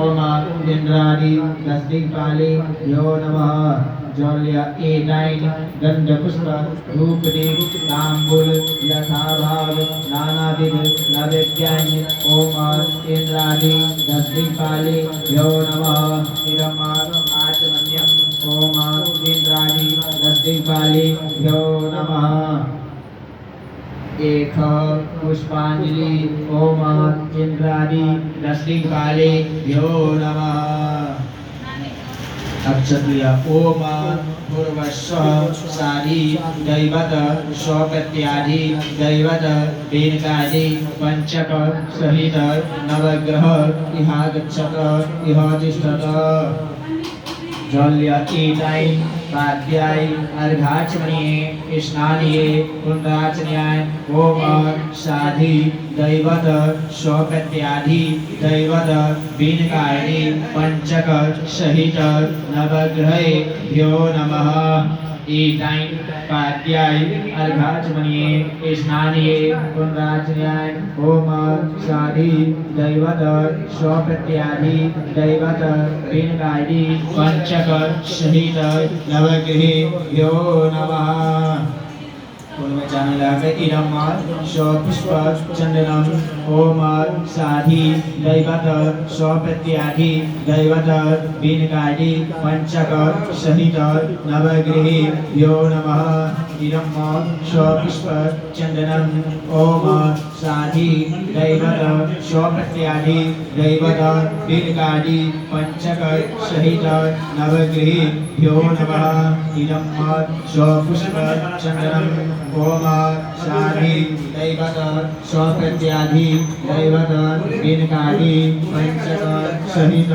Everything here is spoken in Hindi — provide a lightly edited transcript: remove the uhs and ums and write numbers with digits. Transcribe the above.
ओम इंद्रादि दस्दिक्पाले यो नमः जौल्य एटाइन गंधपुष्प धूपदीप तांबूल यथाभाव नानाविध नैवेद्यानि ओम इंद्रादि दस्दिक्पाले यो नमः इदम् आचमन्यम् ओम इंद्रादि दस्दिक्पाले यो नमः एक पुष्पांजलि ओम इंद्रादि दस्दिक्पाले यो नमः अक्षत्रिय ओम पूर्वस्व सारी दैवत स्वप्रत्यादि दैवत वेदकादि पंचक सहित नवग्रह इहागच्छत इह तिष्ठत जल्य एटाइन पाद्याय अर्घाचमनीये स्नानीये कुंडाचन्याय ओम साधि दैवत स्वप्रत्यादि दैवत बीनकायनि पंचक सहित नवग्रहेभ्यो नमः एटाइन पाद्याय अर्घाचमनीये स्नानीये कुंडाचन्याय ओम साधि दैवत स्वप्रत्यादि दैवत बीनकायनि पंचक सहित नवग्रहेभ्यो नमः पूर्व जाने इदम स्वपुष्प चंदनम ओम साधि दैवत स्वप्रत्यादि दैवत बीनकादि पंचक सहित नवग्रहेभ्यो नमः इदम स्वपुष्प चंदनम ओम साधि दैवत स्वप्रत्यादि दैवत बीनकादि पंचक सहित नवग्रहेभ्यो नमः इदम स्वपुष्प चंदनम ओम साधि दैवत स्वप्रत्यादि दैवत बीनकादि पंचक सहित